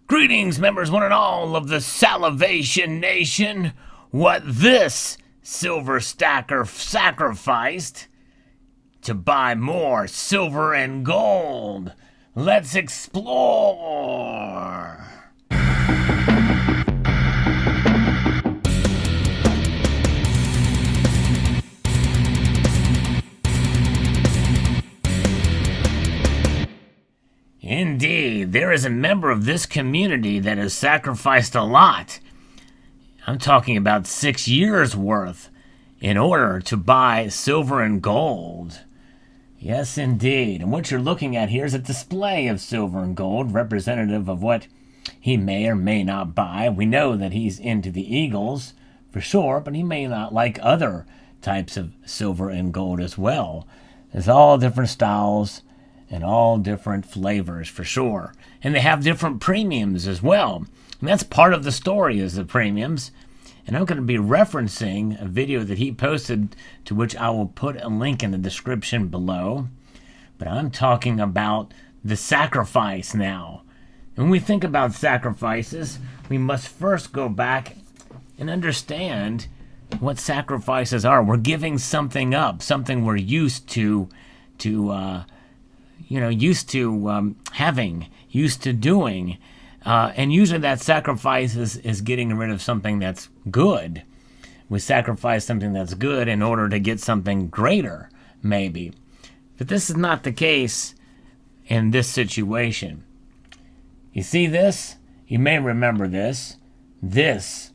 Greetings, members one and all of the Salivation Nation. What this silver stacker sacrificed to buy more silver and gold. Let's explore. Indeed, there is a member of this community that has sacrificed a lot. I'm talking about 6 years worth in order to buy silver and gold. Yes, indeed. And what you're looking at here is a display of silver and gold, representative of what he may or may not buy. We know that he's into the Eagles, for sure, but he may not like other types of silver and gold as well. There's all different styles and all different flavors, for sure. And they have different premiums as well. And that's part of the story, is the premiums. And I'm going to be referencing a video that he posted, to which I will put a link in the description below. But I'm talking about the sacrifice now. When we think about sacrifices, we must first go back and understand what sacrifices are. We're giving something up, something we're used to having, used to doing. And usually that sacrifice is getting rid of something that's good. We sacrifice something that's good in order to get something greater, maybe. But this is not the case in this situation. You see this? You may remember this. This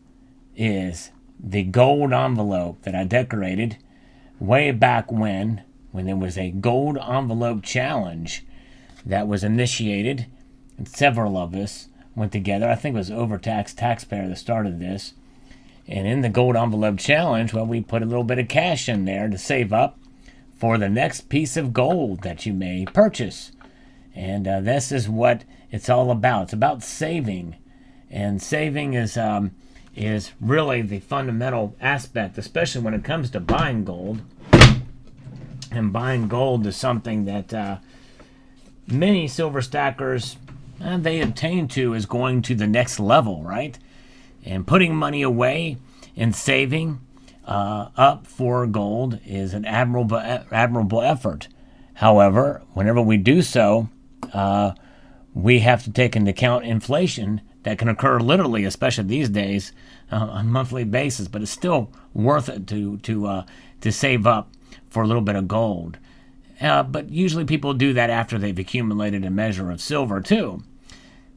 is the gold envelope that I decorated way back when there was a gold envelope challenge that was initiated, and several of us went together. I think it was Overtaxed Taxpayer that started this. And in the gold envelope challenge, well, we put a little bit of cash in there to save up for the next piece of gold that you may purchase. And this is what it's all about. It's about saving. And saving is really the fundamental aspect, especially when it comes to buying gold. And buying gold is something that many silver stackers, they attain to, is going to the next level, right? And putting money away and saving up for gold is an admirable effort. However, whenever we do so, we have to take into account inflation that can occur literally, especially these days, on a monthly basis. But it's still worth it to save up for a little bit of gold. But usually people do that after they've accumulated a measure of silver too.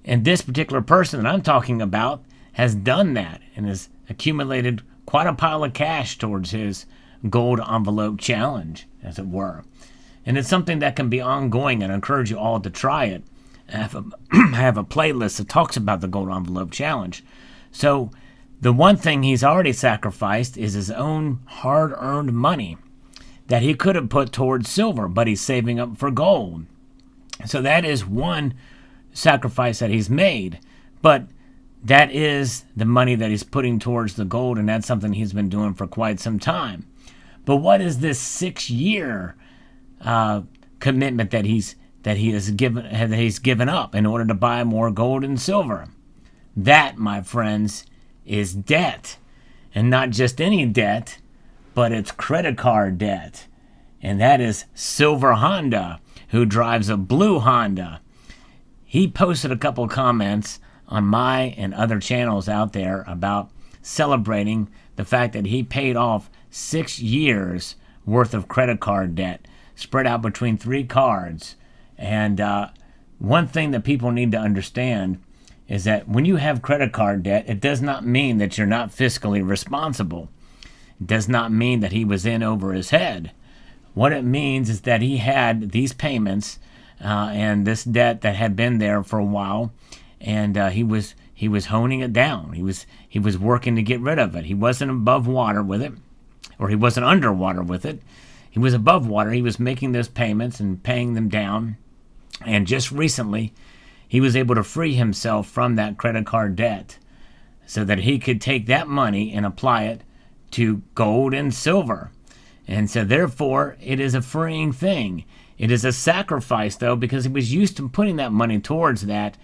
And this particular person that I'm talking about has done that and has accumulated quite a pile of cash towards his gold envelope challenge, as it were. And it's something that can be ongoing, and I encourage you all to try it. I have a playlist that talks about the gold envelope challenge. So the one thing he's already sacrificed is his own hard-earned money that he could have put towards silver, but he's saving up for gold. So that is one sacrifice that he's made, but that is the money that he's putting towards the gold, and that's something he's been doing for quite some time. But what is this 6-year commitment that he's given up in order to buy more gold and silver? That, my friends, is debt, and not just any debt, but it's credit card debt. And that is Silver Honda, who drives a blue Honda. He posted a couple comments on my and other channels out there about celebrating the fact that he paid off 6 years worth of credit card debt, spread out between 3 cards. And one thing that people need to understand is that when you have credit card debt, it does not mean that you're not fiscally responsible. It does not mean that he was in over his head. What it means is that he had these payments and this debt that had been there for a while, and he was honing it down. He was working to get rid of it. He wasn't above water with it, or he wasn't underwater with it. He was above water. He was making those payments and paying them down. And just recently, he was able to free himself from that credit card debt so that he could take that money and apply it to gold and silver. And so therefore, it is a freeing thing. It is a sacrifice, though, because he was used to putting that money towards that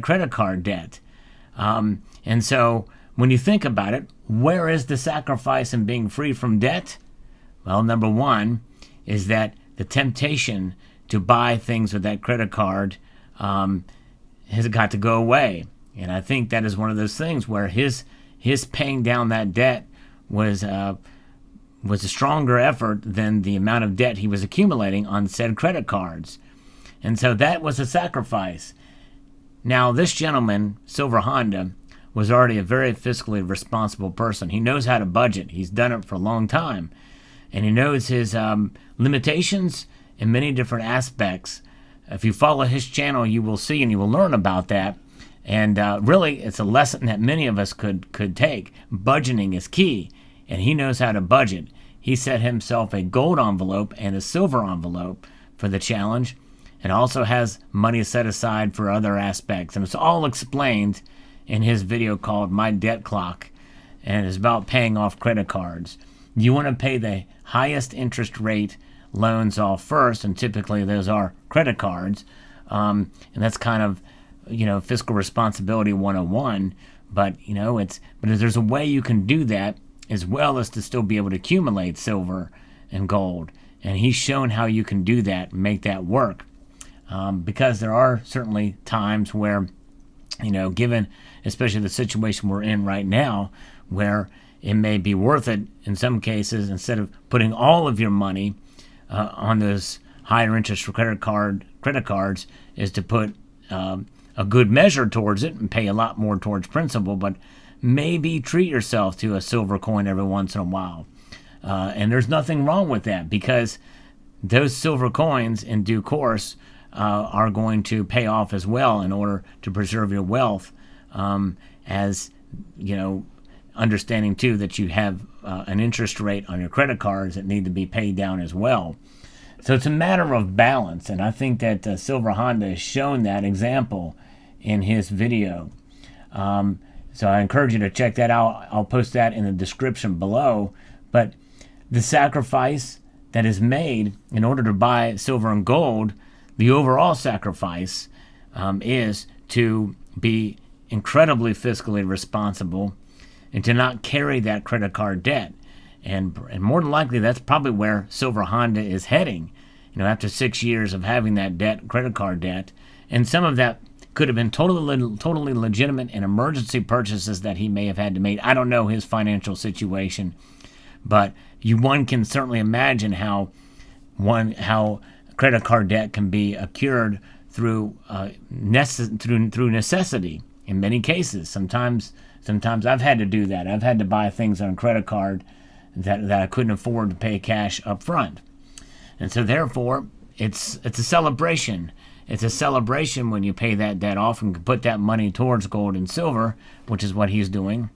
credit card debt. And so when you think about it, where is the sacrifice in being free from debt? Well, number one is that the temptation to buy things with that credit card has got to go away. And I think that is one of those things where his paying down that debt was a stronger effort than the amount of debt he was accumulating on said credit cards. And so that was a sacrifice. Now, this gentleman, Silver Honda, was already a very fiscally responsible person. He knows how to budget. He's done it for a long time. And he knows his limitations in many different aspects. If you follow his channel, you will see and you will learn about that. And really, it's a lesson that many of us could take. Budgeting is key, and he knows how to budget. He set himself a gold envelope and a silver envelope for the challenge, and also has money set aside for other aspects. And it's all explained in his video called My Debt Clock, and it's about paying off credit cards. You want to pay the highest interest rate loans off first, and typically those are credit cards, and that's kind of fiscal responsibility 101. But there's a way you can do that as well as to still be able to accumulate silver and gold, and he's shown how you can do that and make that work. Because there are certainly times where, given especially the situation we're in right now, where it may be worth it in some cases, instead of putting all of your money on those higher interest credit cards, is to put a good measure towards it and pay a lot more towards principal, but maybe treat yourself to a silver coin every once in a while. And there's nothing wrong with that, because those silver coins in due course are going to pay off as well in order to preserve your wealth, as understanding too that you have an interest rate on your credit cards that need to be paid down as well. So it's a matter of balance, and I think that Silver Honda has shown that example in his video. So I encourage you to check that out. I'll post that in the description below. But the sacrifice that is made in order to buy silver and gold, the overall sacrifice is to be incredibly fiscally responsible and to not carry that credit card debt. And more than likely, that's probably where Silver Honda is heading, after 6 years of having that debt, credit card debt. And some of that could have been totally legitimate and emergency purchases that he may have had to make. I don't know his financial situation, but one can certainly imagine how credit card debt can be accrued through necessity in many cases. Sometimes I've had to do that. I've had to buy things on credit card that I couldn't afford to pay cash up front. And so therefore, it's a celebration. It's a celebration when you pay that debt off and put that money towards gold and silver, which is what he's doing.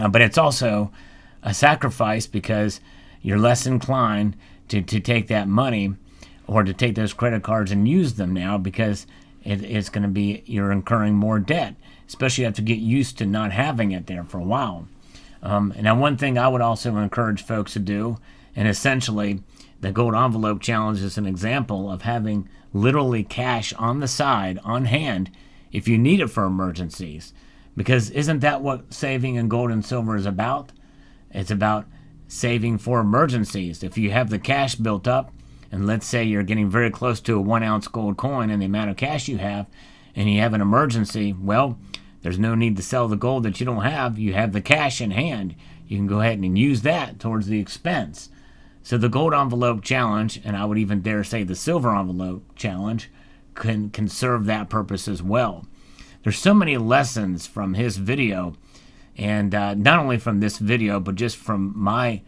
But it's also a sacrifice, because you're less inclined to take that money or to take those credit cards and use them now, because it's going to be, you're incurring more debt, especially after you get used to not having it there for a while. Now, one thing I would also encourage folks to do, and essentially the Gold Envelope Challenge is an example of having literally cash on the side, on hand, if you need it for emergencies. Because isn't that what saving in gold and silver is about? It's about saving for emergencies. If you have the cash built up, and let's say you're getting very close to a 1 ounce gold coin in the amount of cash you have, and you have an emergency, well, there's no need to sell the gold that you don't have. You have the cash in hand. You can go ahead and use that towards the expense. So the Gold Envelope Challenge, and I would even dare say the Silver Envelope Challenge, can serve that purpose as well. There's so many lessons from his video, and not only from this video, but just from my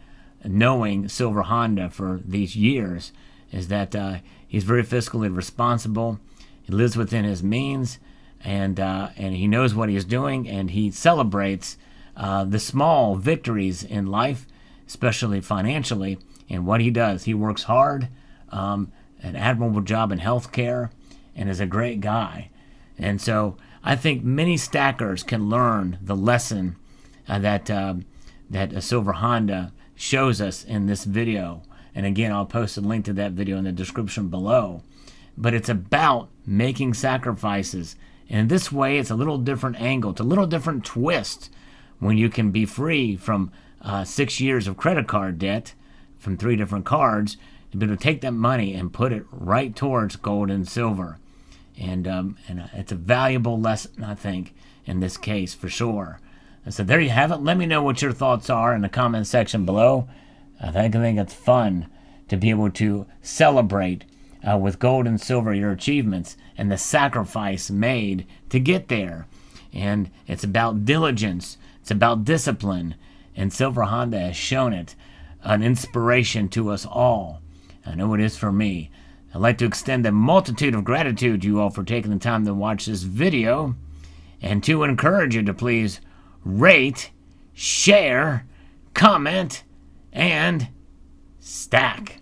knowing Silver Honda for these years, is that he's very fiscally responsible. He lives within his means, and he knows what he's doing, and he celebrates the small victories in life, especially financially. And what he does, he works hard, an admirable job in healthcare, and is a great guy. And so I think many stackers can learn the lesson that Silver Honda shows us in this video. And again, I'll post a link to that video in the description below. But it's about making sacrifices. And in this way, it's a little different angle. It's a little different twist when you can be free from 6 years of credit card debt from 3 different cards, to be able to take that money and put it right towards gold and silver. And it's a valuable lesson, I think, in this case, for sure. So there you have it. Let me know what your thoughts are in the comment section below. I think it's fun to be able to celebrate with gold and silver your achievements and the sacrifice made to get there. And it's about diligence. It's about discipline. And Silver Honda has shown it, an inspiration to us all. I know it is for me. I'd like to extend a multitude of gratitude to you all for taking the time to watch this video, and to encourage you to please rate, share, comment, and stack.